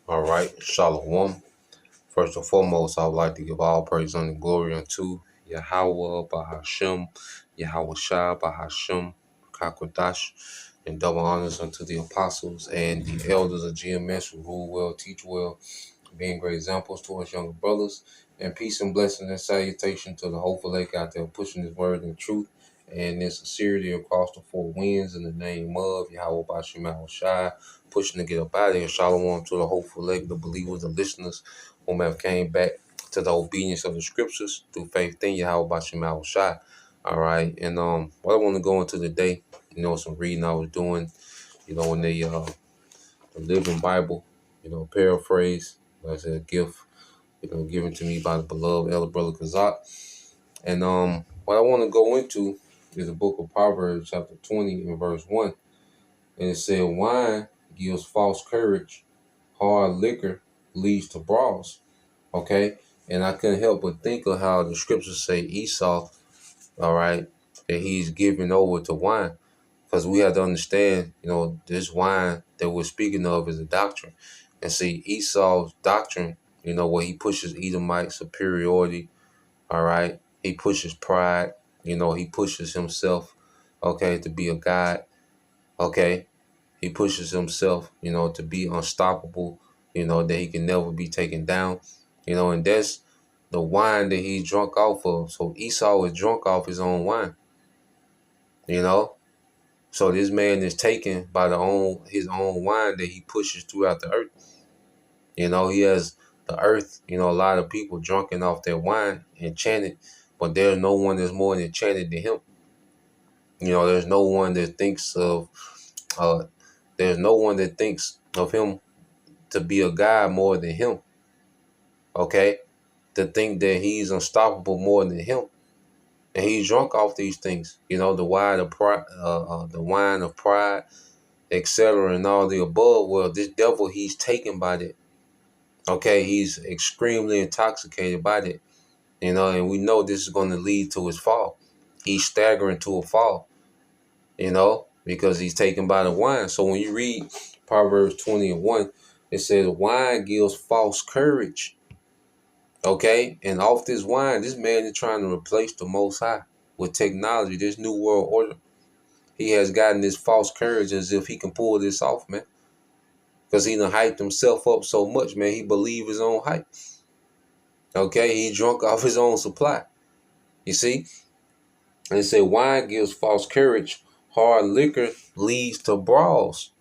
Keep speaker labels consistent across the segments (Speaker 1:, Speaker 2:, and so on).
Speaker 1: All right, Shalom. First and foremost, I would like to give all praise and glory unto Yahweh Bahashem, Yahweh Shah Bahashem, Kakwadash, and double honors unto the apostles and the elders of GMS who rule well, teach well, being great examples to us younger brothers, and peace and blessing and salutation to the hopeful lake out there pushing his word in truth and in sincerity across the four winds in the name of Yahweh Bashim Yahweh Shai, pushing to get up out of here. Shalom to the hopeful lake, the believers, the listeners, whom have came back to the obedience of the scriptures through faith in Yahweh Bashim Yahweh Shai. All right, and what I want to go into today, some reading I was doing, in the Living Bible, paraphrase, as a gift, given to me by the beloved Elder Brother Kazak. And what I want to go into is the book of Proverbs, chapter 20, and verse 1. And it said, wine gives false courage, hard liquor leads to brawls. Okay? And I couldn't help but think of how the scriptures say Esau, all right, that he's giving over to wine. Because we have to understand, this wine that we're speaking of is a doctrine. And see, Esau's doctrine, where he pushes Edomite superiority, all right? He pushes pride, he pushes himself, okay, to be a god, okay? He pushes himself, to be unstoppable, that he can never be taken down, and that's the wine that he's drunk off of. So Esau is drunk off his own wine, So this man is taken by his own wine that he pushes throughout the earth. He has the earth, a lot of people drunken off their wine, enchanted, but there's no one that's more enchanted than him. There's no one that thinks of him to be a god more than him. Okay? To think that he's unstoppable more than him. And he's drunk off these things. The wine of pride, etc., and all the above. Well, this devil, he's taken by that. Okay, he's extremely intoxicated by that. And we know this is going to lead to his fall. He's staggering to a fall, because he's taken by the wine. So when you read Proverbs 20 and 1, it says wine gives false courage. Okay, and off this wine, this man is trying to replace the Most High with technology, this new world order. He has gotten this false courage as if he can pull this off, man. Because he done hyped himself up so much, man. He believed his own hype. Okay, he drunk off his own supply. You see? And it said wine gives false courage. Hard liquor leads to brawls.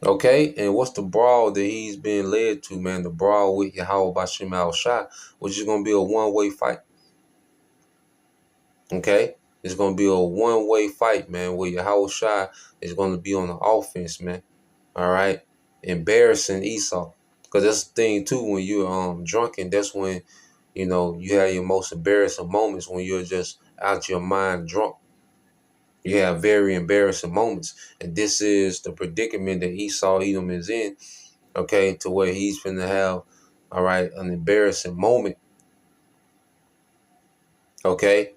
Speaker 1: Okay, and what's the brawl that he's been led to, man? The brawl with Yahweh Bashim Al Shah, which is going to be a one-way fight. Okay? It's going to be a one-way fight, man, where Yahweh Shah is going to be on the offense, man. All right? Embarrassing Esau. Because that's the thing, too, when you're drunken, that's when, you have your most embarrassing moments, when you're just out your mind drunk. You have very embarrassing moments. And this is the predicament that Esau Edom is in, okay, to where he's finna have, all right, an embarrassing moment, okay,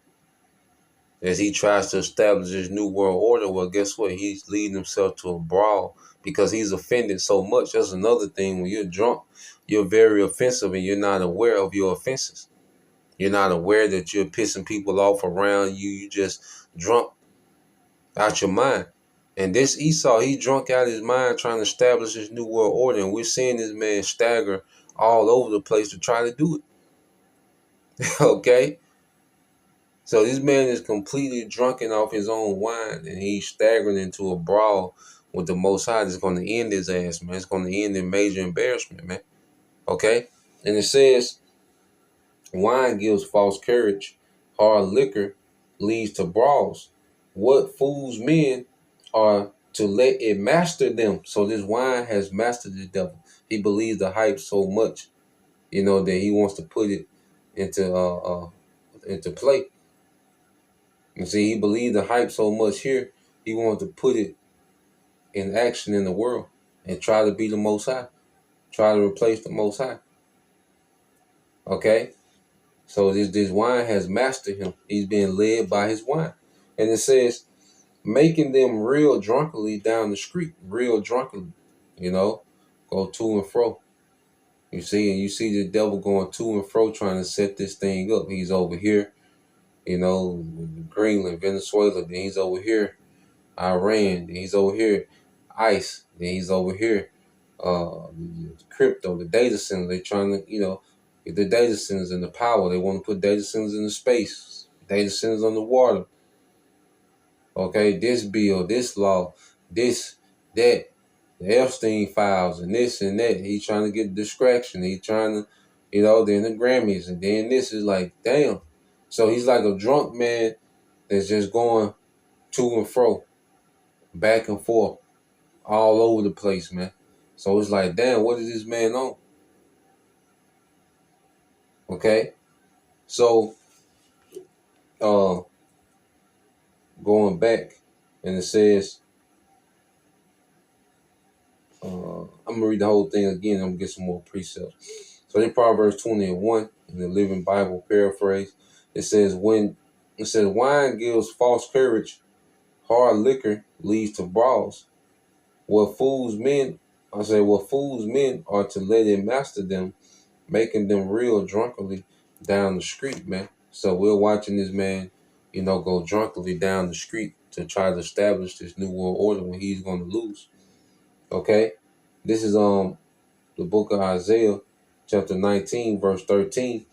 Speaker 1: as he tries to establish his new world order. Well, guess what? He's leading himself to a brawl because he's offended so much. That's another thing. When you're drunk, you're very offensive and you're not aware of your offenses. You're not aware that you're pissing people off around you. You just drunk out your mind. And this Esau, he drunk out his mind trying to establish his new world order. And we're seeing this man stagger all over the place to try to do it. Okay? So this man is completely drunken off his own wine, and he's staggering into a brawl with the Most High that's going to end his ass, man. It's going to end in major embarrassment, man. Okay? And it says, wine gives false courage. Hard liquor leads to brawls. What fools men are to let it master them. So this wine has mastered the devil. He believes the hype so much, that he wants to put it into play. You see, he believed the hype so much here, he wanted to put it in action in the world and try to be the Most High, try to replace the Most High. Okay? So this wine has mastered him. He's being led by his wine. And it says, making them real drunkenly down the street, real drunkenly, go to and fro. You see, and you see the devil going to and fro trying to set this thing up. He's over here, Greenland, Venezuela. Then he's over here, Iran. Then he's over here, ICE. Then he's over here, the crypto, the data center. They're trying to, get the data centers in the power. They want to put data centers in the space, data centers on the water. Okay, this bill, this law, this, that, the Epstein files, and this and that. He's trying to get distraction. He's trying to, then the Grammys, and then this is like, damn. So he's like a drunk man that's just going to and fro, back and forth, all over the place, man. So it's like, damn, what is this man on? Okay, so going back, and it says, I'm gonna read the whole thing again. I'm gonna get some more precepts. So in Proverbs 20:1 in the Living Bible paraphrase, it says, wine gives false courage, hard liquor leads to brawls. What fools men are to let it master them, making them real drunkenly down the street, man. So we're watching this man, go drunkenly down the street to try to establish this new world order when he's gonna lose. Okay? This is the book of Isaiah, chapter 19, verse 13.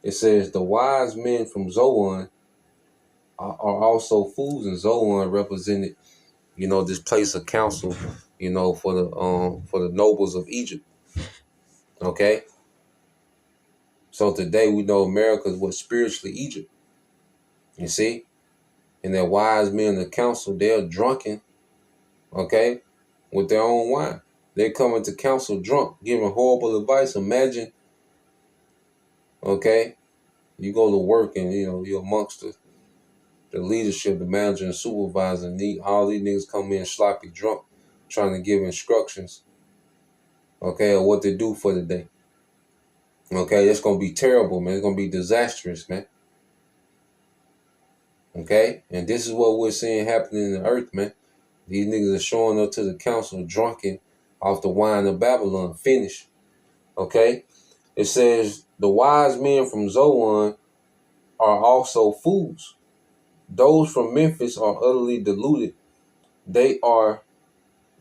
Speaker 1: It says, the wise men from Zoan are also fools, and Zoan represented, this place of counsel, for the nobles of Egypt. Okay? So today we know America is what spiritually Egypt. You see? And their wise men of counsel, they're drunken, okay, with their own wine. They're coming to counsel drunk, giving horrible advice. Imagine, okay, you go to work and, you're amongst the leadership, the manager and supervisor, and all these niggas come in sloppy drunk, trying to give instructions, okay, of what to do for the day. Okay, it's going to be terrible, man. It's going to be disastrous, man. Okay, and this is what we're seeing happening in the earth, man. These niggas are showing up to the council drunken off the wine of Babylon. Finished. Okay, it says the wise men from Zoan are also fools. Those from Memphis are utterly deluded. It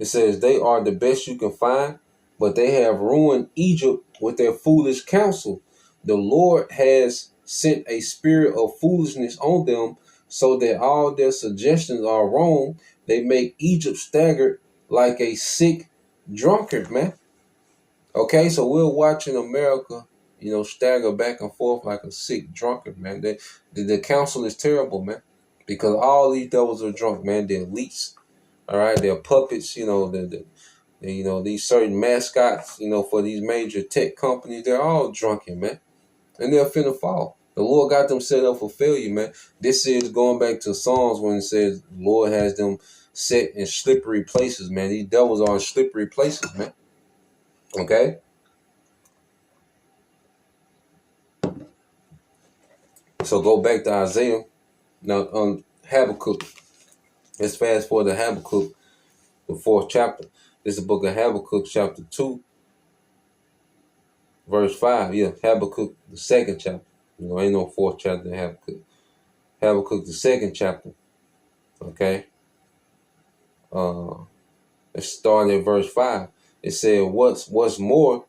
Speaker 1: says they are the best you can find, but they have ruined Egypt with their foolish counsel. The Lord has sent a spirit of foolishness on them, so that all their suggestions are wrong. They make Egypt stagger like a sick drunkard, man. Okay, so we're watching America, stagger back and forth like a sick drunkard, man. The council is terrible, man, because all these devils are drunk, man. They're elites, all right. They're puppets, these certain mascots, for these major tech companies. They're all drunken, man, and they're finna fall. The Lord got them set up for failure, man. This is going back to Psalms when it says the Lord has them set in slippery places, man. These devils are in slippery places, man. Okay? So go back to Isaiah. Now, Habakkuk. Let's fast forward to Habakkuk, the 4th chapter. This is the book of Habakkuk, chapter 2, verse 5. Yeah, Habakkuk, the 2nd chapter. Ain't no 4th chapter in Habakkuk. Habakkuk, the 2nd chapter. Okay? Let's start at verse 5. It said, what's more,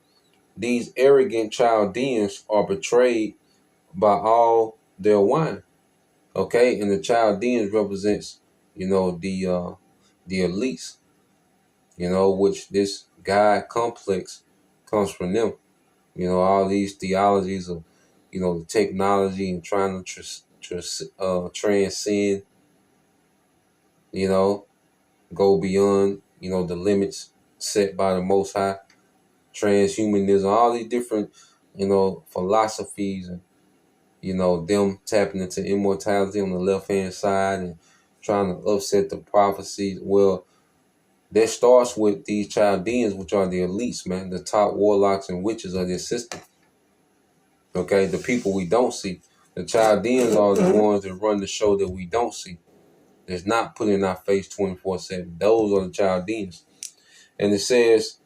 Speaker 1: these arrogant Chaldeans are betrayed by all their wine. Okay, and the Chaldeans represents, the elites, which this God complex comes from them. All these theologies of, the technology and trying to transcend, go beyond, the limits set by the Most High, transhumanism, all these different, philosophies, and, them tapping into immortality on the left-hand side and trying to upset the prophecies. Well, that starts with these Chaldeans, which are the elites, man, the top warlocks and witches of this system. Okay, the people we don't see. The Chaldeans are the ones that run the show that we don't see. That's not put in our face 24/7. Those are the Chaldeans. And it says,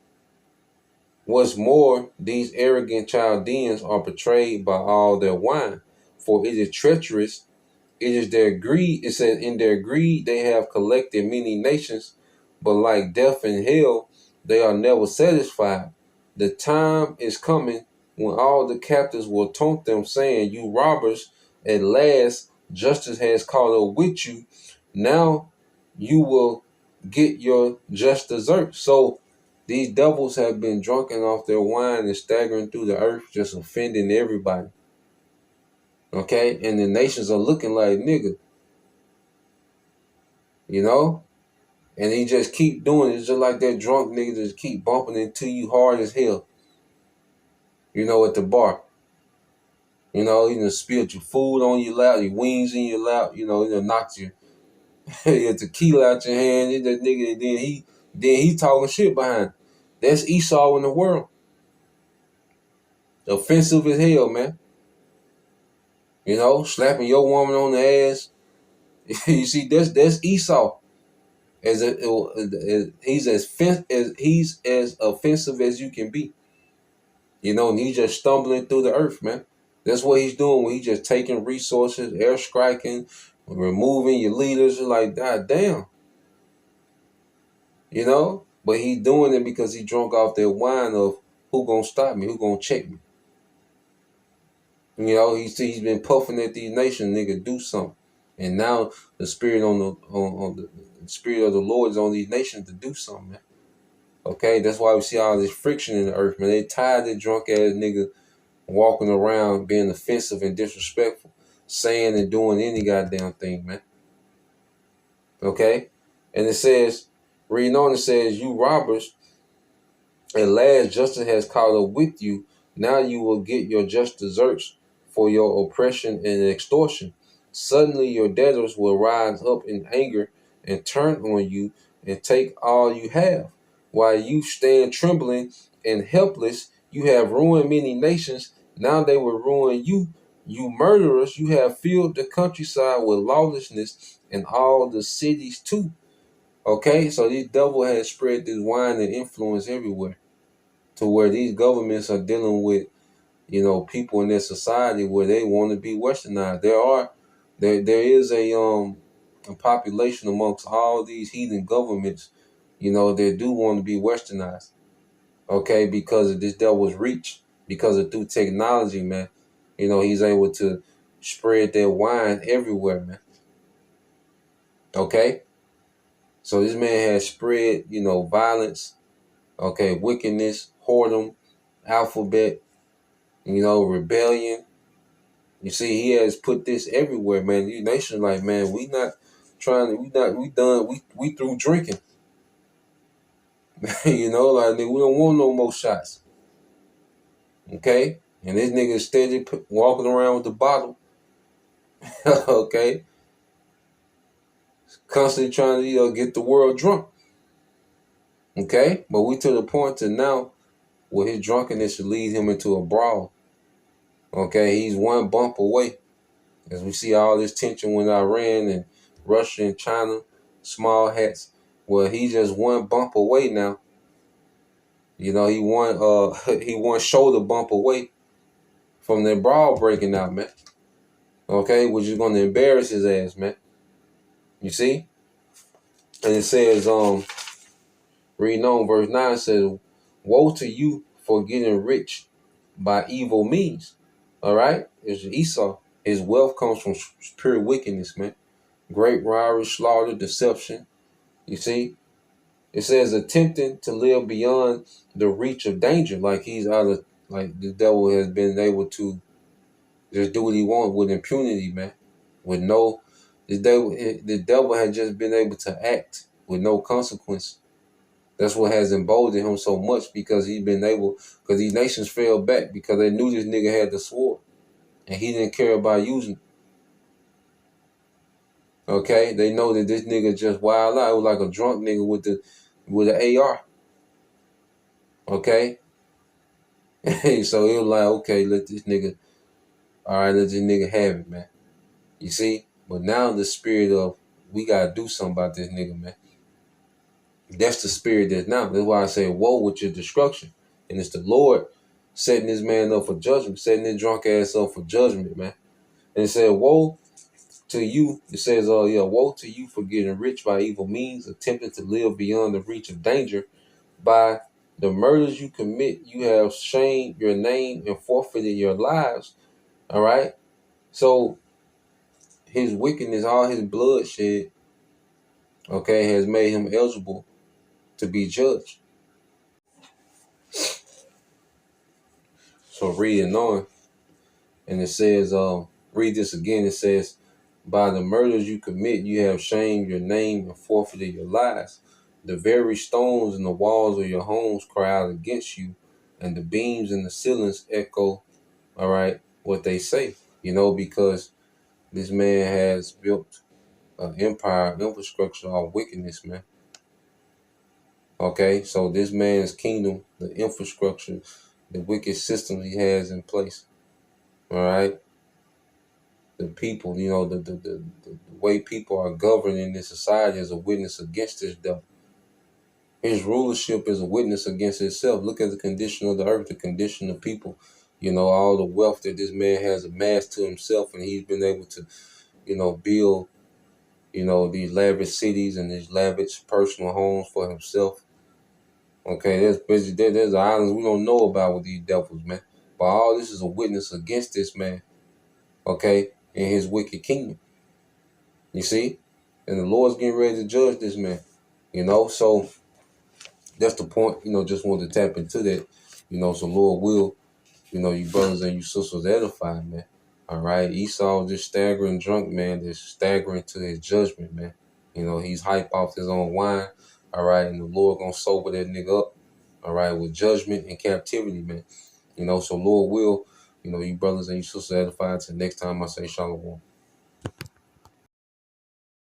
Speaker 1: What's more, these arrogant Chaldeans are betrayed by all their wine, for it is treacherous. It is their greed. It says, in their greed they have collected many nations, but like death and hell, they are never satisfied. The time is coming when all the captives will taunt them, saying, "You robbers, at last justice has caught up with you. Now you will get your just desert." So these devils have been drunken off their wine and staggering through the earth, just offending everybody. Okay? And the nations are looking like, nigga, you know? And he just keep doing it. It's just like that drunk nigga just keep bumping into you hard as hell, at the bar. He done spilled your food on your lap, your wings in your lap, he done knocked your tequila out your hand. That nigga, and then he talking shit behind it. That's Esau in the world. Offensive as hell, man. Slapping your woman on the ass. You see, that's Esau. He's as offensive as you can be. And he's just stumbling through the earth, man. That's what he's doing when he's just taking resources, air striking, removing your leaders. You're like, God damn. But he's doing it because he drunk off that wine of who gonna stop me, who gonna check me. He's been puffing at these nations, nigga, do something. And now the spirit on the spirit of the Lord is on these nations to do something, man. Okay, that's why we see all this friction in the earth, man. They tired of that drunk ass nigga walking around being offensive and disrespectful, saying and doing any goddamn thing, man. Okay? And it says, reading on, it says, "You robbers, at last justice has caught up with you. Now you will get your just deserts for your oppression and extortion. Suddenly your debtors will rise up in anger and turn on you and take all you have. While you stand trembling and helpless, you have ruined many nations. Now they will ruin you. You murderers, you have filled the countryside with lawlessness and all the cities too." Okay, so these devil has spread this wine and influence everywhere, to where these governments are dealing with, people in their society where they want to be westernized. There is a population amongst all these heathen governments, that do want to be westernized. Okay, because of this devil's reach, because of through technology, man. He's able to spread that wine everywhere, man. Okay? So this man has spread, violence, okay, wickedness, whoredom, alphabet, rebellion. You see, he has put this everywhere, man. These nations like, man, we not trying to, we done, we through drinking. Like, we don't want no more shots. Okay? And this nigga steady walking around with the bottle. Okay? Constantly trying to, get the world drunk. Okay? But we to the point to now where his drunkenness should lead him into a brawl. Okay? He's one bump away. As we see all this tension with Iran and Russia and China, small hats. Well, he's just one bump away now. He one shoulder bump away from that brawl breaking out, man. Okay, which is gonna embarrass his ass, man. You see? And it says, reading on verse 9 says, "Woe to you for getting rich by evil means." All right? It's Esau. His wealth comes from pure wickedness, man. Great robbery, slaughter, deception. You see? It says attempting to live beyond the reach of danger. Like he's like the devil has been able to just do what he wants with impunity, man. With no, the devil has just been able to act with no consequence. That's what has emboldened him so much, because he's been able, because these nations fell back because they knew this nigga had the sword and he didn't care about using it. Okay, they know that this nigga just wild out. It was like a drunk nigga with the AR. Okay, so it was like, okay, let this nigga have it, man. You see, but now the spirit of, we gotta do something about this nigga, man. That's the spirit that's now. That's why I say, woe with your destruction. And it's the Lord setting this man up for judgment, setting this drunk ass up for judgment, man. And it said, woe to you. It says, woe to you for getting rich by evil means, attempting to live beyond the reach of danger. By the murders you commit, you have shamed your name and forfeited your lives. All right. So his wickedness, all his bloodshed, okay, has made him eligible to be judged. So reading on, and it says, read this again. It says, by the murders you commit, you have shamed your name and forfeited your lives. The very stones in the walls of your homes cry out against you, and the beams in the ceilings echo, all right, what they say. Because this man has built an empire, infrastructure of wickedness, man. Okay, so this man's kingdom, the infrastructure, the wicked system he has in place, all right, the people, the way people are governed in this society is a witness against this devil. His rulership is a witness against itself. Look at the condition of the earth, the condition of people, all the wealth that this man has amassed to himself, and he's been able to, build, these lavish cities and these lavish personal homes for himself. Okay, there's islands we don't know about with these devils, man. But all this is a witness against this man, okay, in his wicked kingdom. You see? And the Lord's getting ready to judge this man. So that's the point, just wanted to tap into that. So Lord will, you brothers and you sisters edify, man. All right. Esau just staggering drunk, man, just staggering to his judgment, man. He's hype off his own wine. All right. And the Lord gonna sober that nigga up. All right, with judgment and captivity, man. So Lord will, you brothers and you sisters edify. Till next time I say shalom.